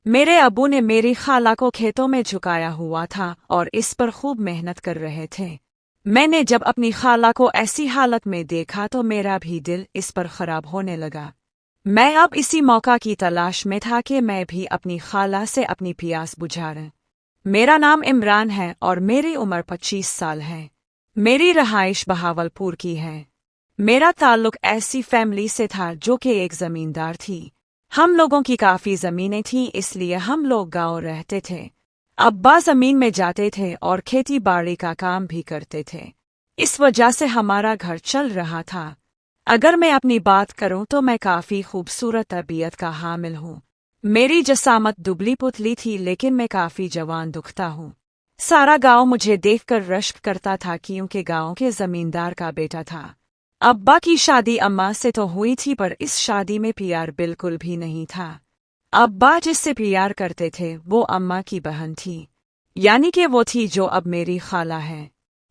मेरे अब्बू ने मेरी खाला को खेतों में झुकाया हुआ था और इस पर खूब मेहनत कर रहे थे। मैंने जब अपनी खाला को ऐसी हालत में देखा तो मेरा भी दिल इस पर खराब होने लगा। मैं अब इसी मौका की तलाश में था कि मैं भी अपनी खाला से अपनी प्यास बुझाऊं। मेरा नाम इमरान है और मेरी उम्र 25 साल है। मेरी रहाइश बहावलपुर की है। मेरा ताल्लुक ऐसी फैमिली से था जो कि एक जमींदार थी। हम लोगों की काफ़ी ज़मीनें थीं, इसलिए हम लोग गाँव रहते थे। अब्बा ज़मीन में जाते थे और खेती बाड़ी का काम भी करते थे। इस वजह से हमारा घर चल रहा था। अगर मैं अपनी बात करूं तो मैं काफ़ी खूबसूरत तबीयत का हामिल हूँ। मेरी जसामत दुबली पुतली थी, लेकिन मैं काफ़ी जवान दुखता हूँ। सारा गांव मुझे देखकर रश्क करता था क्योंकि गांव के जमींदार का बेटा था। अब्बा की शादी अम्मा से तो हुई थी, पर इस शादी में प्यार बिल्कुल भी नहीं था। अब्बा जिससे प्यार करते थे वो अम्मा की बहन थी, यानी कि वो थी जो अब मेरी खाला है।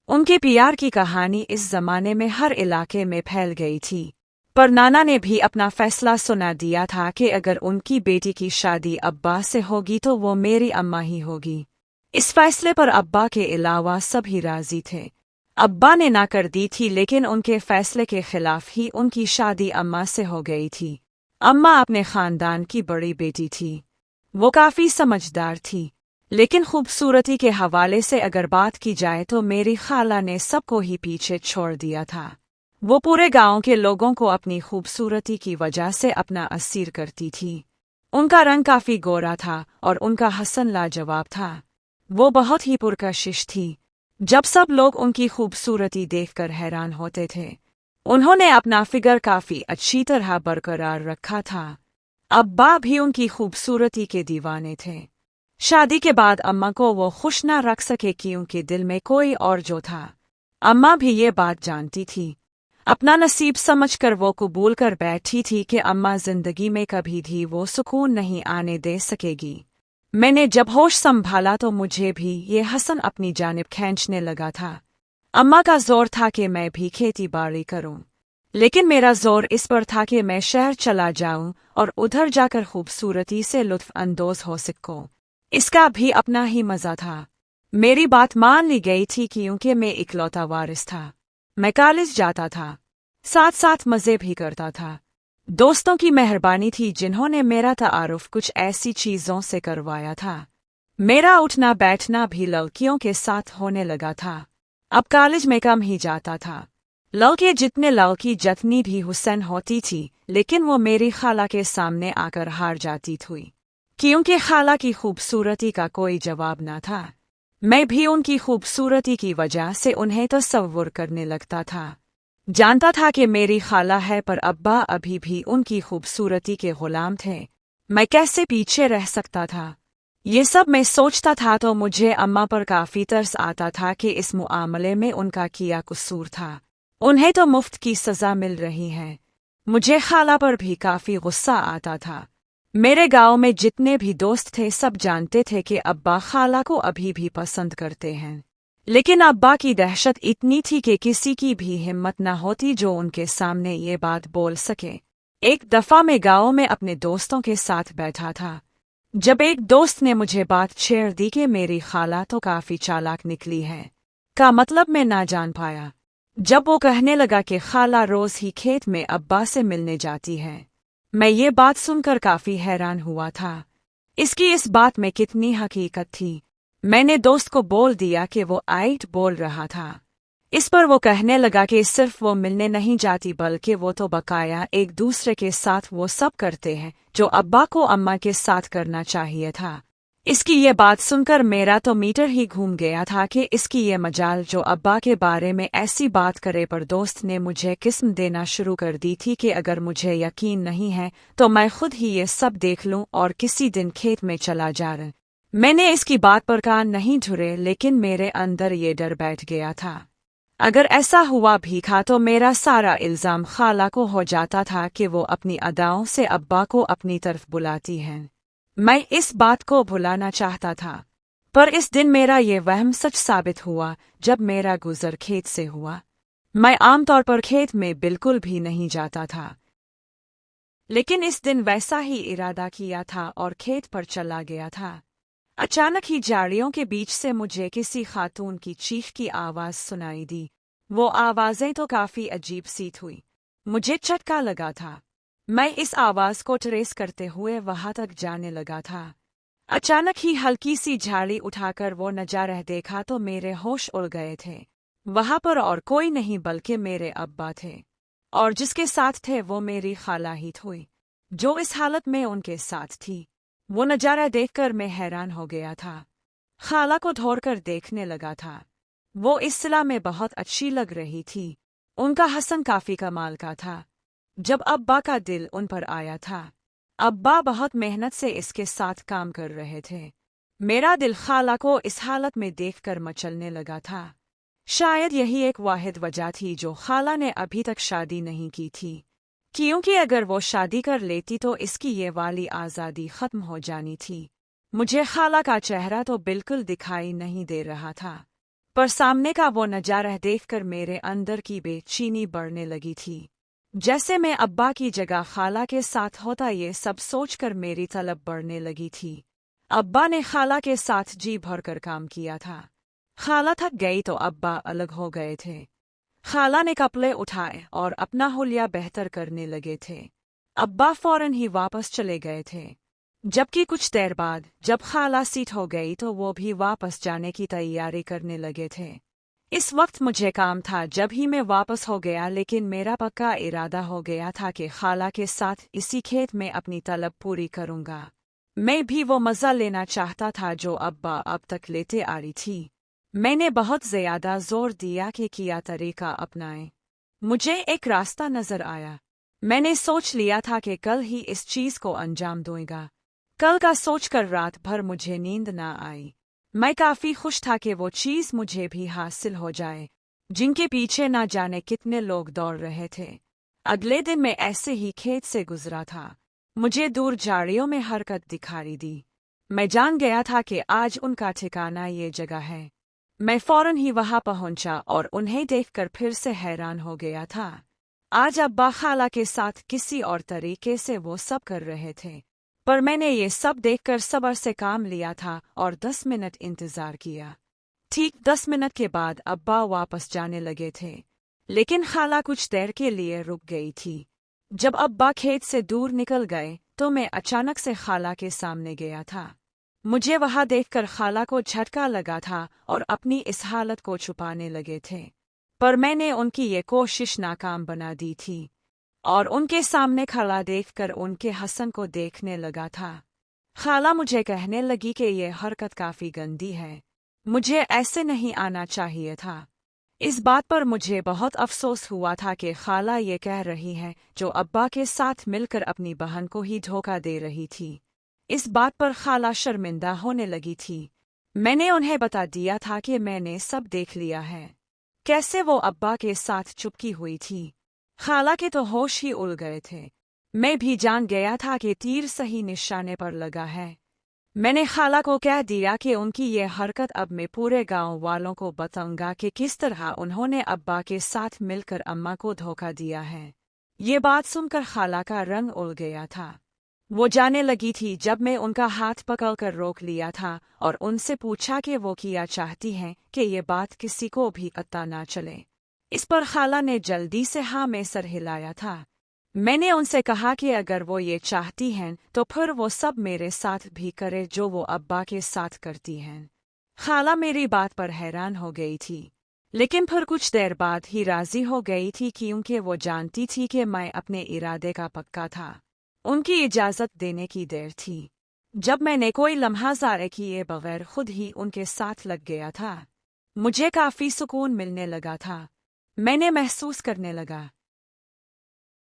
उनके प्यार की कहानी इस जमाने में हर इलाके में फैल गई थी, पर नाना ने भी अपना फैसला सुना दिया था कि अगर उनकी बेटी की शादी अब्बा से होगी तो वो मेरी अम्मा ही होगी। इस फैसले पर अब्बा के अलावा सभी राजी थे। अब्बा ने ना कर दी थी, लेकिन उनके फैसले के खिलाफ ही उनकी शादी अम्मा से हो गई थी। अम्मा अपने खानदान की बड़ी बेटी थी। वो काफ़ी समझदार थी, लेकिन खूबसूरती के हवाले से अगर बात की जाए तो मेरी खाला ने सबको ही पीछे छोड़ दिया था। वो पूरे गांव के लोगों को अपनी खूबसूरती की वजह से अपना असीर करती थी। उनका रंग काफ़ी गोरा था और उनका हसन लाजवाब था। वो बहुत ही पुरकशिश थी। जब सब लोग उनकी खूबसूरती देखकर हैरान होते थे। उन्होंने अपना फिगर काफ़ी अच्छी तरह बरकरार रखा था। अब्बा भी उनकी खूबसूरती के दीवाने थे। शादी के बाद अम्मा को वो खुश न रख सके क्योंकि दिल में कोई और जो था। अम्मा भी ये बात जानती थी। अपना नसीब समझकर वो कबूल कर बैठी थी कि अम्मा जिंदगी में कभी भी वो सुकून नहीं आने दे सकेगी। मैंने जब होश संभाला तो मुझे भी ये हसन अपनी जानिब खींचने लगा था। अम्मा का जोर था कि मैं भी खेती बाड़ी करूं, लेकिन मेरा जोर इस पर था कि मैं शहर चला जाऊं और उधर जाकर खूबसूरती से लुत्फ अंदोज हो सकूं। इसका भी अपना ही मज़ा था। मेरी बात मान ली गई थी क्योंकि मैं इकलौता वारिस था। मैं कॉलेज जाता था, साथ साथ मज़े भी करता था। दोस्तों की मेहरबानी थी जिन्होंने मेरा तारुफ कुछ ऐसी चीज़ों से करवाया था। मेरा उठना बैठना भी लड़कियों के साथ होने लगा था। अब कॉलेज में कम ही जाता था। लड़के जितने लड़की जितनी भी हुसैन होती थी, लेकिन वो मेरी खाला के सामने आकर हार जाती थी क्योंकि खाला की खूबसूरती का कोई जवाब न था। मैं भी उनकी खूबसूरती की वजह से उन्हें तसव्वुर करने लगता था। जानता था कि मेरी खाला है, पर अब्बा अभी भी उनकी खूबसूरती के गुलाम थे। मैं कैसे पीछे रह सकता था? ये सब मैं सोचता था तो मुझे अम्मा पर काफ़ी तरस आता था कि इस मुआमले में उनका किया कसूर था। उन्हें तो मुफ्त की सज़ा मिल रही है। मुझे खाला पर भी काफ़ी गुस्सा आता था। मेरे गांव में जितने भी दोस्त थे सब जानते थे कि अब्बा खाला को अभी भी पसंद करते हैं, लेकिन अब्बा की दहशत इतनी थी कि किसी की भी हिम्मत न होती जो उनके सामने ये बात बोल सके। एक दफ़ा मैं गांव में अपने दोस्तों के साथ बैठा था, जब एक दोस्त ने मुझे बात छेड़ दी कि मेरी खाला तो काफ़ी चालाक निकली है। का मतलब मैं ना जान पाया। जब वो कहने लगा कि खाला रोज़ ही खेत में अब्बा से मिलने जाती है, मैं ये बात सुनकर काफ़ी हैरान हुआ था। इसकी इस बात में कितनी हकीकत थी। मैंने दोस्त को बोल दिया कि वो आइट बोल रहा था। इस पर वो कहने लगा कि सिर्फ वो मिलने नहीं जाती बल्कि वो तो बकाया एक दूसरे के साथ वो सब करते हैं जो अब्बा को अम्मा के साथ करना चाहिए था। इसकी ये बात सुनकर मेरा तो मीटर ही घूम गया था कि इसकी ये मजाल जो अब्बा के बारे में ऐसी बात करे, पर दोस्त ने मुझे किस्म देना शुरू कर दी थी कि अगर मुझे यकीन नहीं है तो मैं खुद ही ये सब देख लूं और किसी दिन खेत में चला जाऊं। मैंने इसकी बात पर कान नहीं झुरे, लेकिन मेरे अंदर ये डर बैठ गया था। अगर ऐसा हुआ भी था तो मेरा सारा इल्ज़ाम खाला को हो जाता था कि वो अपनी अदाओं से अब्बा को अपनी तरफ बुलाती हैं। मैं इस बात को भुलाना चाहता था, पर इस दिन मेरा ये वहम सच साबित हुआ जब मेरा गुज़र खेत से हुआ। मैं आमतौर पर खेत में बिल्कुल भी नहीं जाता था। लेकिन इस दिन वैसा ही इरादा किया था और खेत पर चला गया था। अचानक ही झाड़ियों के बीच से मुझे किसी खातून की चीख की आवाज़ सुनाई दी। वो आवाज़ें तो काफ़ी अजीब सी हुई। मुझे झटका लगा था। मैं इस आवाज़ को ट्रेस करते हुए वहां तक जाने लगा था। अचानक ही हल्की सी झाड़ी उठाकर वो नजारा देखा तो मेरे होश उड़ गए थे। वहां पर और कोई नहीं बल्कि मेरे अब्बा थे, और जिसके साथ थे वो मेरी खाला ही थी, जो इस हालत में उनके साथ थी। वो नजारा देखकर मैं हैरान हो गया था। खाला को दौड़कर देखने लगा था। वो इस सिला में बहुत अच्छी लग रही थी। उनका हसन काफी कमाल का था। जब अब्बा का दिल उन पर आया था, अब्बा बहुत मेहनत से इसके साथ काम कर रहे थे। मेरा दिल खाला को इस हालत में देखकर मचलने लगा था। शायद यही एक वाहिद वजह थी जो खाला ने अभी तक शादी नहीं की थी, क्योंकि अगर वो शादी कर लेती तो इसकी ये वाली आज़ादी ख़त्म हो जानी थी। मुझे खाला का चेहरा तो बिल्कुल दिखाई नहीं दे रहा था, पर सामने का वो नजारा देखकर मेरे अंदर की बेचैनी बढ़ने लगी थी। जैसे मैं अब्बा की जगह खाला के साथ होता, ये सब सोचकर मेरी तलब बढ़ने लगी थी। अब्बा ने खाला के साथ जी भरकर काम किया था। खाला थक गई तो अब्बा अलग हो गए थे। खाला ने कपड़े उठाए और अपना हुलिया बेहतर करने लगे थे। अब्बा फौरन ही वापस चले गए थे। जबकि कुछ देर बाद जब खाला सीट हो गई तो वो भी वापस जाने की तैयारी करने लगे थे। इस वक्त मुझे काम था जब ही मैं वापस हो गया, लेकिन मेरा पक्का इरादा हो गया था कि खाला के साथ इसी खेत में अपनी तलब पूरी करूंगा। मैं भी वो मज़ा लेना चाहता था जो अब्बा अब तक लेते आ रही थी। मैंने बहुत ज़्यादा जोर दिया कि क्या तरीका अपनाएं। मुझे एक रास्ता नज़र आया। मैंने सोच लिया था कि कल ही इस चीज़ को अंजाम दूंगा। कल का सोचकर रात भर मुझे नींद ना आई। मैं काफी खुश था कि वो चीज़ मुझे भी हासिल हो जाए, जिनके पीछे ना जाने कितने लोग दौड़ रहे थे। अगले दिन मैं ऐसे ही खेत से गुजरा था। मुझे दूर झाड़ियों में हरकत दिखाई दी। मैं जान गया था कि आज उनका ठिकाना ये जगह है। मैं फौरन ही वहां पहुंचा और उन्हें देखकर फिर से हैरान हो गया था। आज अब्बा खाला के साथ किसी और तरीके से वो सब कर रहे थे, पर मैंने ये सब देखकर सब्र से काम लिया था और 10 मिनट इंतजार किया। ठीक 10 मिनट के बाद अब्बा वापस जाने लगे थे, लेकिन खाला कुछ देर के लिए रुक गई थी। जब अब्बा खेत से दूर निकल गए तो मैं अचानक से खाला के सामने गया था। मुझे वहां देखकर खाला को झटका लगा था और अपनी इस हालत को छुपाने लगे थे, पर मैंने उनकी ये कोशिश नाकाम बना दी थी और उनके सामने खड़ा देखकर उनके हसन को देखने लगा था। खाला मुझे कहने लगी कि ये हरकत काफी गंदी है, मुझे ऐसे नहीं आना चाहिए था। इस बात पर मुझे बहुत अफसोस हुआ था कि खाला ये कह रही है जो अब्बा के साथ मिलकर अपनी बहन को ही धोखा दे रही थी। इस बात पर खाला शर्मिंदा होने लगी थी। मैंने उन्हें बता दिया था कि मैंने सब देख लिया है, कैसे वो अब्बा के साथ चुपकी हुई थी। खाला के तो होश ही उड़ गए थे। मैं भी जान गया था कि तीर सही निशाने पर लगा है। मैंने खाला को कह दिया कि उनकी ये हरकत अब मैं पूरे गांव वालों को बताऊंगा कि किस तरह उन्होंने अब्बा के साथ मिलकर अम्मा को धोखा दिया है। ये बात सुनकर खाला का रंग उड़ गया था। वो जाने लगी थी जब मैं उनका हाथ पकड़कर रोक लिया था और उनसे पूछा कि वो क्या चाहती हैं कि ये बात किसी को भी पता ना चले। इस पर खाला ने जल्दी से हाँ में सर हिलाया था। मैंने उनसे कहा कि अगर वो ये चाहती हैं तो फिर वो सब मेरे साथ भी करे जो वो अब्बा के साथ करती हैं। खाला मेरी बात पर हैरान हो गई थी, लेकिन फिर कुछ देर बाद ही राजी हो गई थी, क्योंकि वो जानती थी कि मैं अपने इरादे का पक्का था। उनकी इजाज़त देने की देर थी जब मैंने कोई लम्हा ज़ाया किए बगैर खुद ही उनके साथ लग गया था। मुझे काफ़ी सुकून मिलने लगा था। मैंने महसूस करने लगा